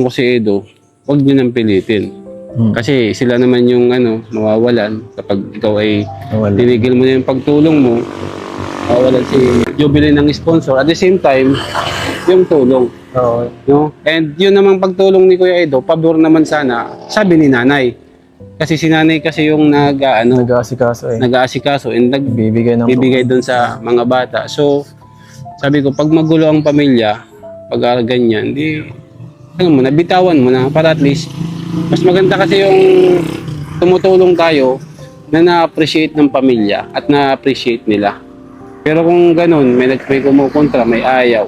Kung si Edo, huwag niyo nang pilitin. Kasi sila naman yung mawawalan kapag ikaw ay tinigil mo na yung pagtulong mo, mawawalan si Jubilee ng sponsor. At the same time, yung tulong. Oo. No? And yun namang pagtulong ni Kuya Edo, pabor naman sana, sabi ni nanay. Kasi si nanay kasi yung Nag-aasikaso nag-aasikaso and Bibigay doon sa mga bata. So, sabi ko, pag magulo ang pamilya, pag ganyan, nabitawan mo na para at least, mas maganda kasi yung tumutulong tayo na na-appreciate ng pamilya at na-appreciate nila. Pero kung ganun, may kumukontra, may ayaw.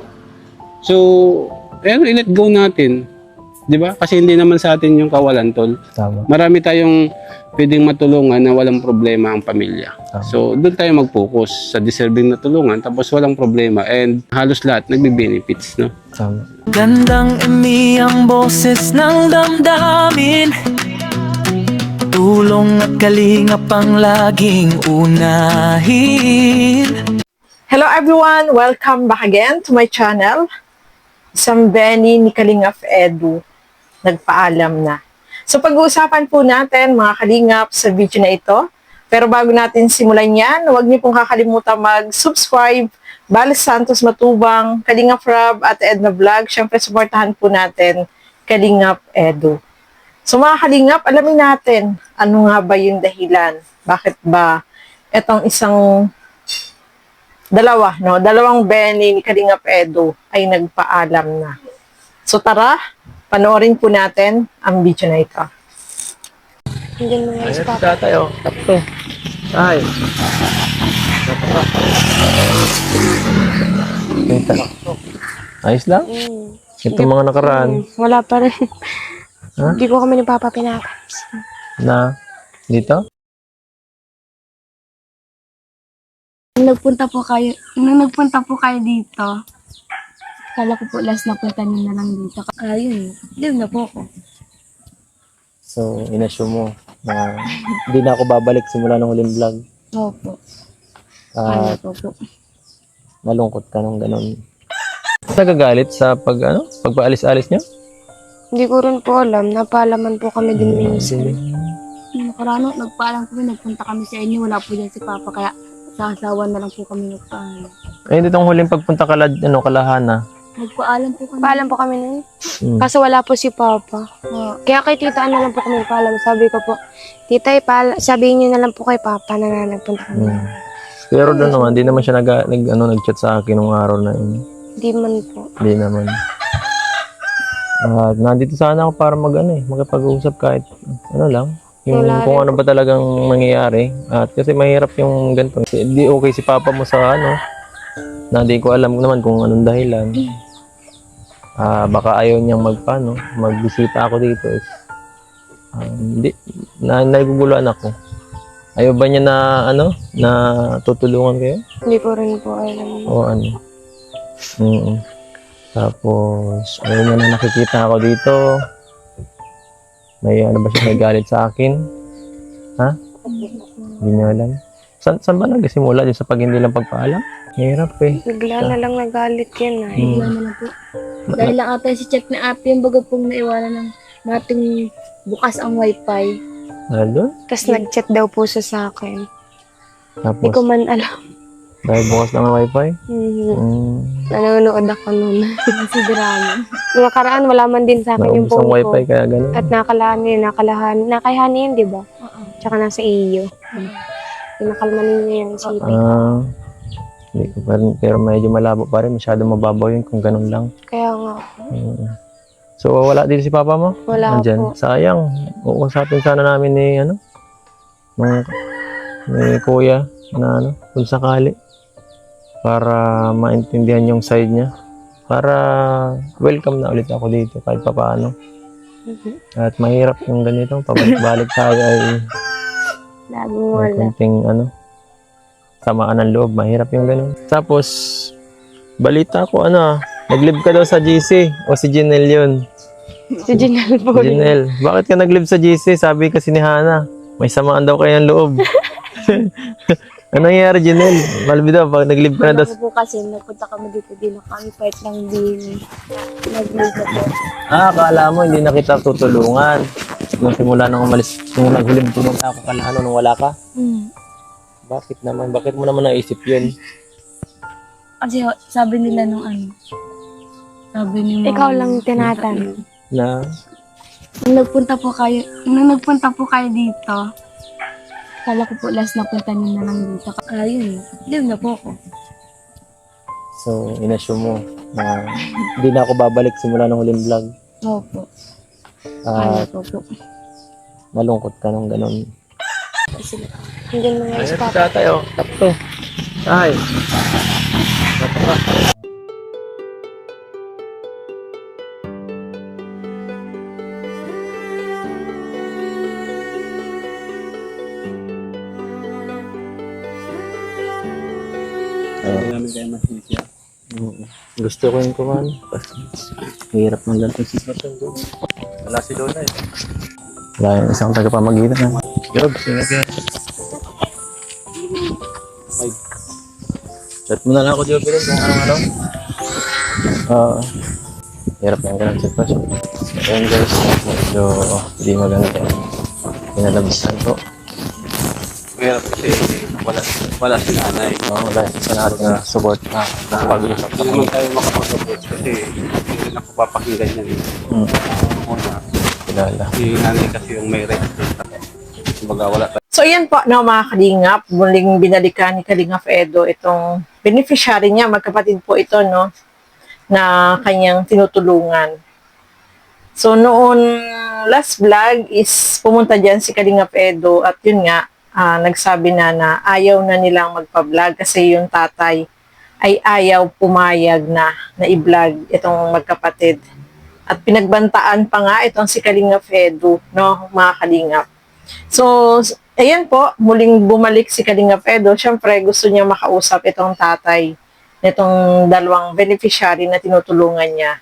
So, i-let go natin. Di ba? Kasi hindi naman sa atin yung kawalan, tol. Tama. Marami tayong pwedeng matulungan na walang problema ang pamilya. Tama. So, doon tayo mag-focus sa deserving na tulungan tapos walang problema and halos lahat nagbe-benefits, no? Tama. Gandang ang boses ng damdamin, tulong at kalingap ang laging unahin. Hello everyone! Welcome back again to my channel. Isang Benny ni Kalingap Edu. Nagpaalam na. So pag-uusapan po natin mga Kalingap sa video na ito. Pero bago natin simulan yan, huwag niyo pong kakalimutan mag-subscribe. Bal Santos Matubang, Kalingap Rob at Edna Vlog. Siyempre supportahan po natin Kalingap Edu. So mga Kalingap, alamin natin ano nga ba yung dahilan. Bakit ba itong dalawang Benny ni Kalingap Edu ay nagpaalam na. So tara, panoorin po natin ang video na ito. Hindi mo nga Ayun, stop. tayo. Tapos. Ay. Ayos lang? Itong mga nakaraan Wala pa rin. Ha? Hindi ko kami ni Papa pinapansin. na dito? Nung nagpunta po kayo dito, kala ko po last na punta niyo na lang dito. Ayun, live na po ako. So, inassume mo na hindi na ako babalik simula ng huling vlog. Opo. At Ano po. nalungkot ka nung ganun. Nagagalit sa pagpaalis-alis niya? Hindi ko rin po alam. Napaalaman po kami din minsan. Nakarano, nagpaalam kami, nagpunta kami sa inyo. Wala po dyan si Papa, kaya sa asawa na lang po kami nagpaalam. Eh, ditong huling pagpunta kalahana. Nagpaalam po kami. Paalam po kami nun. Kaso wala po si Papa. Kaya kay tita na lang po kami paalam. Sabi ko po, tita, sabihin niyo na lang po kay Papa na nagpunta kami. Pero doon naman, di naman siya nag-chat sa akin nung araw na yun. Hindi man po. Hindi naman. Nandito sana ako para makipag-usap kahit lang. Yung Wala kung rin ano ba talagang mangyayari. At kasi mahirap yung ganito. Hindi okay si Papa mo sa na di ko alam naman kung anong dahilan. Baka ayaw niyang magbisita ako dito. Hindi, naguguluhan ako. Ayaw ba niya na tutulungan kayo? Hindi ko rin po alam. O ano? Tapos, ayaw niya na nakikita ako dito. May ba siya may galit sa akin? Ha? Hindi niya alam. Saan ba nagsimula din sa hindi lang pagpaalam? Hirap eh. Bigla na lang nagalit yan. Bigla na lang po. Dahil lang ata si chat na ate yung bago pong naiwanan ng nating bukas ang wifi. Doon? Tapos nag-chat daw po siya sa akin. Hindi Tapos, ko man alam. dahil bukas lang ang wifi? Nanonood ako nun. Si drama. Nung nakaraan, wala man din sa akin yung Naubos ang phone wifi ko. kaya gano'n. At nakayhani yun, di ba? Tsaka nasa iyo. Pinakalmanin niya yung CP. Hindi ko pa rin, pero medyo malabo pa rin. Masyado mababaw yun kung ganun lang. Kaya nga. So, wala dito si Papa mo? Wala Nandyan. po. Sayang. Uusapin sana namin ni Kuya na kung sakali. Para maintindihan yung side niya. Para welcome na ulit ako dito kahit papaano. At mahirap yung ganito. Pabalik-balik tayo ay Laging may wala. kunting samaan ng loob. Mahirap yung ganun. Tapos, balita ko nag-live ka daw sa GC o si Jinel yun. Si Janelle po. Jinel, bakit ka nag-live sa GC? Sabi kasi ni Hana, may samaan daw kayo ng loob. Ano nangyari, Janelle? Malbida, pag nag-live ka na, Alam das... ko po kasi nagpunta kami dito, di na kami part lang din nag-live na po. Akala mo, hindi na kita tutulungan. Nung simula nang umalis, nung nag-live, pumunta ako ka na ano, nung wala ka. Bakit naman? Bakit mo naman naisip yun? Kasi sabi nila nung sabi ni Mama. Ikaw lang tinatanong. Na, Nung nagpunta po kayo dito, kala ko po last na punta niyo na lang dito. Ayun, live na po ako. so, inassume mo na hindi na ako babalik simula ng huling vlog. Opo, At kala ko po. nalungkot ka nung ganun. Hindi mo nga si Papa. Tatay, oh. Takto. Ay. Namin kayo masisya. Gusto ko yung kuman. Hirap ng ganitong sitwasyon doon. Wala si Lola eh. Wala yung isang tagapamagitan. Yob, sige. Chat mo na lang ako, Job, kung araw-araw. Hirap ng ganitong sitwasyon. Ayun guys, medyo hindi maganda. Pinalabisan ko. Mahirap kasi wala si nanay. Wala sa natin na support na pag-usap Hindi naman tayo makapag-support kasi hindi na ako papakinggan yan. Una, kilala. si nanay kasi yung may right. Kumbaga wala tayo. So, yan po, no, mga kalingap. Muling binalikan ni Kalingap Edo itong beneficiary niya. Magkapatid po ito, no, na kanyang tinutulungan. So, noon last vlog is pumunta dyan si Kalingap Edo at yun nga, nagsabi na ayaw na nilang magpa-vlog kasi yung tatay ay ayaw pumayag na i-vlog itong magkapatid. At pinagbantaan pa nga itong si Kalingap Edo, no, mga kalingap. So, ayan po, muling bumalik si Kalingap Edo. Siyempre, gusto niya makausap itong tatay nitong dalawang beneficiary na tinutulungan niya.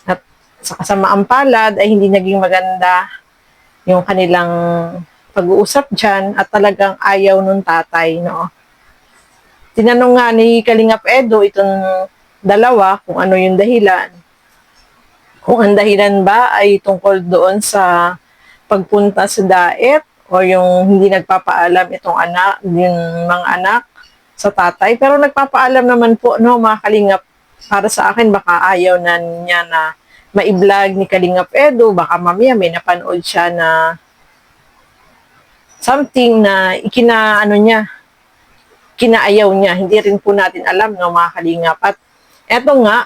At sa kasamaang palad ay hindi naging maganda yung kanilang pag-uusap dyan at talagang ayaw nung tatay, no? Tinanong nga ni Kalingap Edo itong dalawa kung ano yung dahilan. Kung ang dahilan ba ay tungkol doon sa pagpunta sa daet o yung hindi nagpapaalam itong anak, yung mga anak sa tatay. Pero nagpapaalam naman po, no, mga kalingap. Para sa akin, baka ayaw na niya na ma-vlog ni Kalingap Edo. Baka mamaya may napanood siya na something na kinaayaw niya. Hindi rin po natin alam, no, mga kalingap. At eto nga,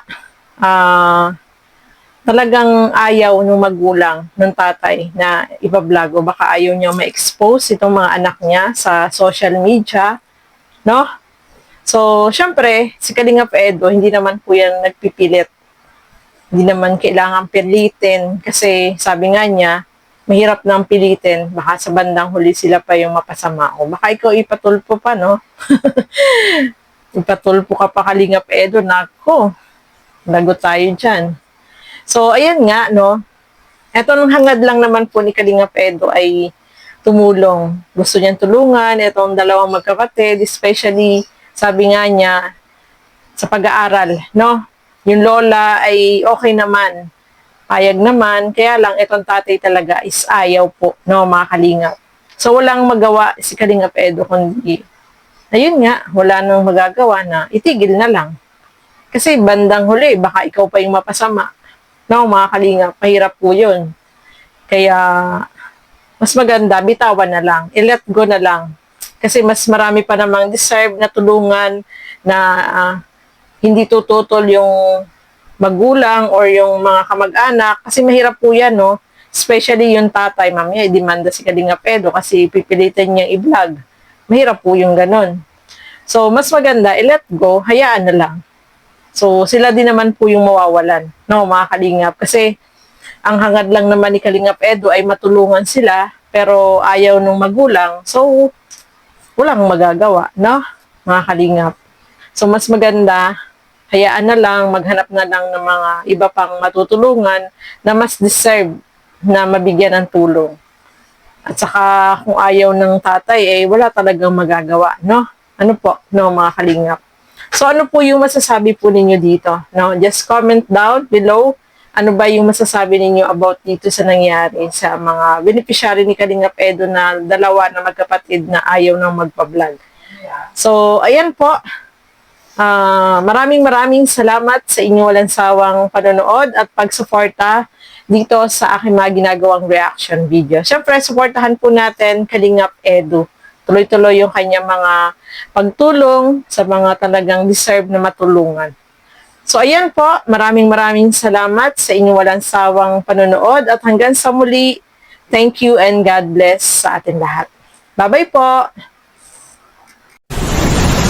talagang ayaw ng magulang ng tatay na iba-vlog o baka ayaw niya ma-expose itong mga anak niya sa social media, no? So, syempre, si Kalingap Edo, hindi naman po yan nagpipilit. Hindi naman kailangan pilitin kasi sabi nga niya, mahirap nang pilitin. Baka sa bandang huli sila pa yung mapasama. O baka ikaw ipatulpo pa, no? Ipatulpo ka pa, Kalingap Edo. Nako, lagot tayo dyan. So, ayan nga, no? Eto nung hangad lang naman po ni Kalingap Edo ay tumulong. Gusto niyang tulungan itong dalawang magkapatid, especially, sabi nga niya, sa pag-aaral, no? Yung lola ay okay naman. Payag naman, kaya lang itong tatay talaga is ayaw po, no, mga kalingap. So, walang magawa si Kalingap Edo kundi, ayun nga, wala nang magagawa na itigil na lang. Kasi bandang huli, baka ikaw pa yung mapasama. No, mga kalingap, mahirap po yun. Kaya, mas maganda, bitawan na lang, i-let go na lang. Kasi mas marami pa namang deserve na tulungan na hindi tututol yung magulang or yung mga kamag-anak. Kasi mahirap po yan, no? Especially yung tatay, mamaya, i-demanda si Kalingap Edo kasi pipilitin niyang i-vlog. Mahirap po yung ganon. So, mas maganda, i-let go, hayaan na lang. So, sila din naman po yung mawawalan, no, mga kalingap. Kasi, ang hangad lang naman ni Kalingap Edo ay matulungan sila, pero ayaw nung magulang. So, walang magagawa, no, mga kalingap. So, mas maganda, hayaan na lang, maghanap na lang ng mga iba pang matutulungan na mas deserve na mabigyan ng tulong. At saka, kung ayaw ng tatay, wala talagang magagawa, no, Ano po, no, mga kalingap. So, ano po yung masasabi po ninyo dito? No, just comment down below. Ano ba yung masasabi ninyo about dito sa nangyari sa mga beneficiary ni Kalingap Edu na dalawa na magkapatid na ayaw nang magpa-vlog? So, ayan po. Maraming salamat sa inyong walang sawang panonood at pagsuporta dito sa aking mga ginagawang reaction video. Siyempre, suportahan po natin Kalingap Edu. Tuloy-tuloy yung kanyang mga pagtulong sa mga talagang deserve na matulungan. So, ayan po. Maraming salamat sa inyong walang sawang panonood at hanggang sa muli, thank you and God bless sa atin lahat. Bye-bye po!